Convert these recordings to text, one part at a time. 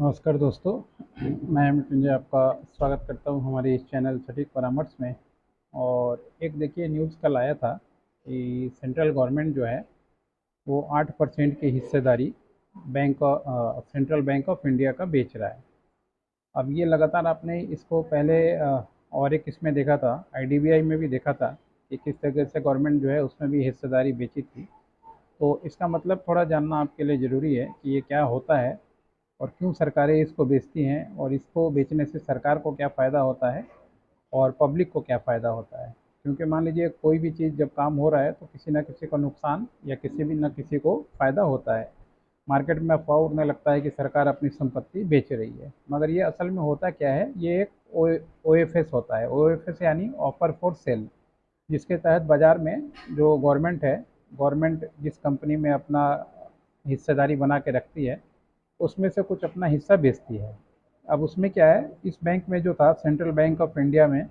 नमस्कार दोस्तों। मैं मृत्युंजय आपका स्वागत करता हूं हमारे इस चैनल सटीक परामर्श में। और एक देखिए न्यूज़ कल आया था कि सेंट्रल गवर्नमेंट जो है वो 8% की हिस्सेदारी सेंट्रल बैंक ऑफ इंडिया का बेच रहा है। अब ये लगातार आपने इसको पहले और एक इसमें देखा था, आईडीबीआई में भी देखा था कि किस तरह से गवर्नमेंट जो है उसमें भी हिस्सेदारी बेची थी। तो इसका मतलब थोड़ा जानना आपके लिए ज़रूरी है कि ये क्या होता है और क्यों सरकारें इसको बेचती हैं, और इसको बेचने से सरकार को क्या फ़ायदा होता है और पब्लिक को क्या फ़ायदा होता है। क्योंकि मान लीजिए कोई भी चीज़ जब काम हो रहा है तो किसी न किसी को नुकसान या किसी भी न किसी को फ़ायदा होता है। मार्केट में अफवाह उड़ने लगता है कि सरकार अपनी संपत्ति बेच रही है, मगर ये असल में होता क्या है, ये एक OFS होता है। OFS यानी ऑफर फॉर सेल, जिसके तहत बाज़ार में जो गवर्नमेंट जिस कंपनी में अपना हिस्सेदारी बना के रखती है उसमें से कुछ अपना हिस्सा बेचती है। अब उसमें क्या है, इस बैंक में जो था सेंट्रल बैंक ऑफ इंडिया में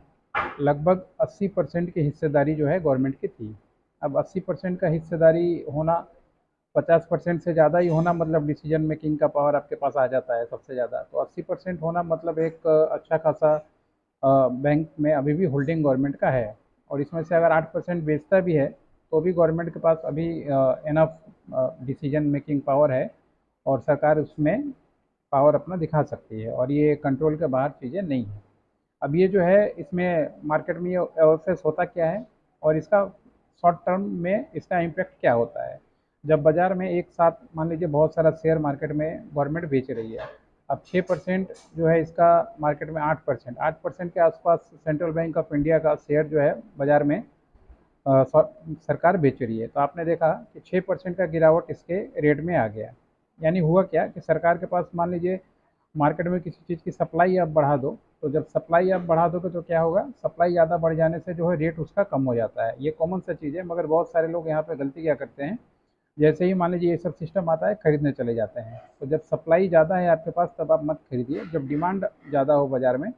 लगभग 80% की हिस्सेदारी जो है गवर्नमेंट की थी। अब 80% का हिस्सेदारी होना, 50% से ज़्यादा ही होना मतलब डिसीजन मेकिंग का पावर आपके पास आ जाता है सबसे ज़्यादा। तो 80% होना मतलब एक अच्छा खासा बैंक में अभी भी होल्डिंग गवर्नमेंट का है। और इसमें से अगर 8% बेचता भी है तो भी गवर्नमेंट के पास अभी इनफ डिसीजन मेकिंग पावर है और सरकार उसमें पावर अपना दिखा सकती है, और ये कंट्रोल के बाहर चीज़ें नहीं है। अब ये जो है इसमें मार्केट में ये OFS होता क्या है और इसका शॉर्ट टर्म में इसका इम्पैक्ट क्या होता है। जब बाज़ार में एक साथ मान लीजिए बहुत सारा शेयर मार्केट में गवर्नमेंट बेच रही है। अब 6% जो है इसका मार्केट में 8% के आसपास सेंट्रल बैंक ऑफ इंडिया का शेयर जो है बाज़ार में सरकार बेच रही है। तो आपने देखा कि 6% का गिरावट इसके रेट में आ गया। यानी हुआ क्या कि सरकार के पास मान लीजिए मार्केट में किसी चीज़ की सप्लाई आप बढ़ा दो, तो जब सप्लाई आप बढ़ा दोगे तो क्या होगा, सप्लाई ज़्यादा बढ़ जाने से जो है रेट उसका कम हो जाता है। ये कॉमन सा चीज़ है, मगर बहुत सारे लोग यहाँ पे गलती क्या करते हैं, जैसे ही मान लीजिए ये सब सिस्टम आता है खरीदने चले जाते हैं। तो जब सप्लाई ज़्यादा है आपके पास तब आप मत खरीदिए, जब डिमांड ज़्यादा हो बाज़ार में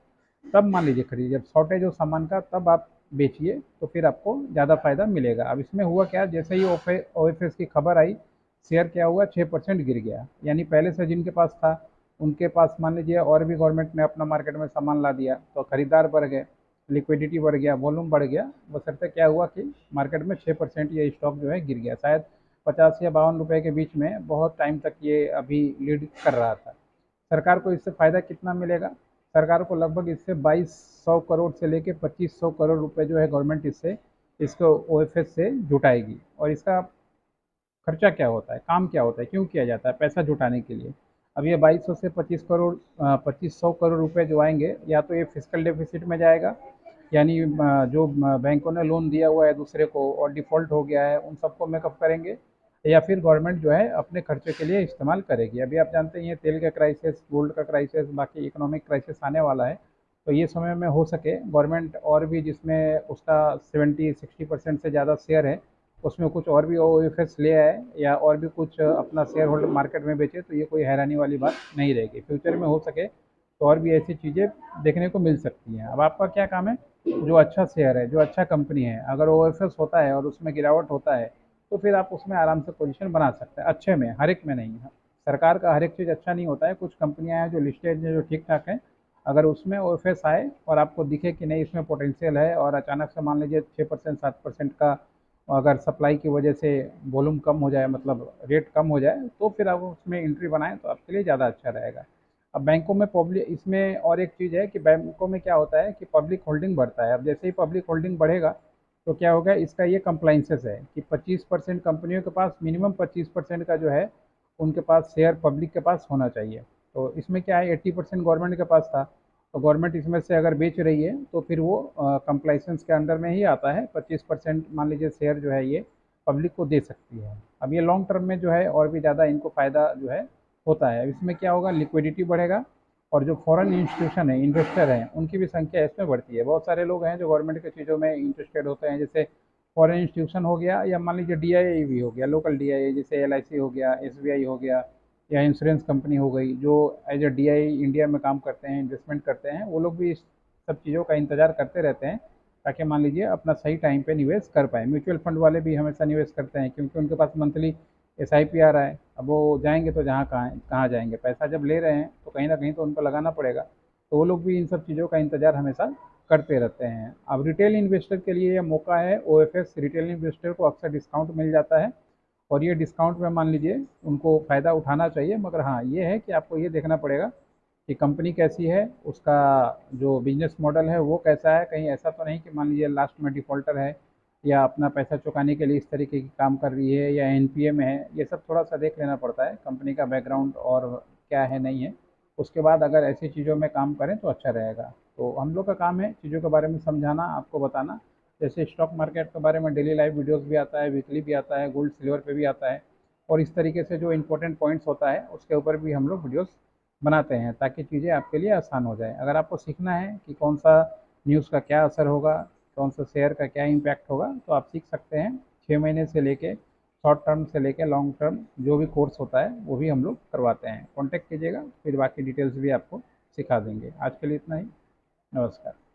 तब मान लीजिए खरीदिए। जब शॉर्टेज हो सामान का तब आप बेचिए, तो फिर आपको ज़्यादा फ़ायदा मिलेगा। अब इसमें हुआ क्या, जैसे ही OFS की खबर आई, शेयर क्या हुआ, 6% गिर गया। यानी पहले से जिनके पास था उनके पास मान लीजिए और भी गवर्नमेंट ने अपना मार्केट में सामान ला दिया तो खरीदार बढ़ गए, लिक्विडिटी बढ़ गया, वॉल्यूम बढ़ गया। बशर्ते क्या हुआ कि मार्केट में 6% ये स्टॉक जो है गिर गया। शायद 50 या 52 रुपये के बीच में बहुत टाइम तक ये अभी लीड कर रहा था। सरकार को इससे फ़ायदा कितना मिलेगा, सरकार को लगभग इससे 2200 करोड़ से लेके 2500 करोड़ रुपए जो है गवर्नमेंट इससे इसको OFS से जुटाएगी। और इसका खर्चा क्या होता है, काम क्या होता है, क्यों किया जाता है, पैसा जुटाने के लिए। अब ये 2200 से 2500 करोड़ रुपए जो आएंगे, या तो ये फिजिकल डेफिसिट में जाएगा, यानी जो बैंकों ने लोन दिया हुआ है दूसरे को और डिफ़ॉल्ट हो गया है उन सबको मेकअप करेंगे, या फिर गवर्नमेंट जो है अपने खर्चे के लिए इस्तेमाल करेगी। अभी आप जानते हैं ये तेल का क्राइसिस, गोल्ड का क्राइसिस, बाकी इकोनॉमिक क्राइसिस आने वाला है। तो ये समय में हो सके गवर्नमेंट और भी, जिसमें उसका 70-60% से ज़्यादा शेयर है, उसमें कुछ और भी OFS ले आए या और भी कुछ अपना शेयर होल्डर मार्केट में बेचे, तो ये कोई हैरानी वाली बात नहीं रहेगी। फ्यूचर में हो सके तो और भी ऐसी चीज़ें देखने को मिल सकती हैं। अब आपका क्या काम है, जो अच्छा शेयर है, जो अच्छा कंपनी है, अगर OFS होता है और उसमें गिरावट होता है तो फिर आप उसमें आराम से पोजीशन बना सकते हैं, अच्छे में, हर एक में नहीं है। सरकार का हर एक चीज़ अच्छा नहीं होता है, कुछ कंपनियां हैं जो लिस्टेड हैं जो ठीक ठाक हैं। अगर उसमें OFS आए और आपको दिखे कि नहीं इसमें पोटेंशियल है, और अचानक से मान लीजिए 6% 7% का अगर सप्लाई की वजह से वॉल्यूम कम हो जाए, मतलब रेट कम हो जाए, तो फिर आप उसमें एंट्री बनाएं तो आपके लिए ज़्यादा अच्छा रहेगा। अब बैंकों में पब्लिक, इसमें और एक चीज़ है कि बैंकों में क्या होता है कि पब्लिक होल्डिंग बढ़ता है। अब जैसे ही पब्लिक होल्डिंग बढ़ेगा तो क्या होगा, इसका ये कंप्लाइंसेस है कि 25% कंपनियों के पास, मिनिमम 25% का जो है उनके पास शेयर पब्लिक के पास होना चाहिए। तो इसमें क्या है, 80% गवर्नमेंट के पास था, तो गवर्नमेंट इसमें से अगर बेच रही है तो फिर वो कंप्लाइसेंस के अंडर में ही आता है। 25% मान लीजिए शेयर जो है ये पब्लिक को दे सकती है। अब ये लॉन्ग टर्म में जो है और भी ज़्यादा इनको फ़ायदा जो है होता है। इसमें क्या होगा, लिक्विडिटी बढ़ेगा, और जो फॉरेन इंस्टीट्यूशन है, इन्वेस्टर हैं, उनकी भी संख्या इसमें बढ़ती है। बहुत सारे लोग हैं जो गवर्नमेंट की चीज़ों में इंटरेस्टेड होते हैं, जैसे फॉरेन इंस्टीट्यूशन हो गया, या मान लीजिए DIA भी हो गया, लोकल DIA, जैसे LIC हो गया, SBI हो गया, या इंश्योरेंस कंपनी हो गई, जो एज ए DIA इंडिया में काम करते हैं, इन्वेस्टमेंट करते हैं, वो लोग भी इस सब चीज़ों का इंतजार करते रहते हैं ताकि मान लीजिए अपना सही टाइम पे निवेश कर पाए। म्यूचुअल फंड वाले भी हमेशा निवेश करते हैं क्योंकि उनके पास मंथली SIP आ रहा है। अब वो जाएंगे तो जहाँ कहाँ कहाँ जाएंगे, पैसा जब ले रहे हैं तो कहीं ना कहीं तो उनको लगाना पड़ेगा। तो वो लोग भी इन सब चीज़ों का इंतज़ार हमेशा करते रहते हैं। अब रिटेल इन्वेस्टर के लिए ये मौका है, ओएफएस रिटेल इन्वेस्टर को अक्सर डिस्काउंट मिल जाता है, और ये डिस्काउंट में मान लीजिए उनको फ़ायदा उठाना चाहिए। मगर हाँ, ये है कि आपको ये देखना पड़ेगा कि कंपनी कैसी है, उसका जो बिजनेस मॉडल है वो कैसा है। कहीं ऐसा तो नहीं कि मान लीजिए लास्ट में डिफ़ॉल्टर है, या अपना पैसा चुकाने के लिए इस तरीके की काम कर रही है, या एनपीए में है। ये सब थोड़ा सा देख लेना पड़ता है कंपनी का बैकग्राउंड और क्या है नहीं है। उसके बाद अगर ऐसी चीज़ों में काम करें तो अच्छा रहेगा। तो हम लोग का काम है चीज़ों के बारे में समझाना, आपको बताना। जैसे स्टॉक मार्केट के बारे में डेली लाइव वीडियोस भी आता है, वीकली भी आता है, गोल्ड सिल्वर पे भी आता है, और इस तरीके से जो इम्पोर्टेंट पॉइंट्स होता है उसके ऊपर भी हम लोग वीडियोस बनाते हैं, ताकि चीज़ें आपके लिए आसान हो जाए। अगर आपको सीखना है कि कौन सा न्यूज़ का क्या असर होगा, कौन सा शेयर का क्या इम्पैक्ट होगा, तो आप सीख सकते हैं। 6 महीने से लेके शॉर्ट टर्म से लेके लॉन्ग टर्म जो भी कोर्स होता है वो भी हम लोग करवाते हैं। कॉन्टैक्ट कीजिएगा, फिर बाकी डिटेल्स भी आपको सिखा देंगे। आज के लिए इतना ही। नमस्कार।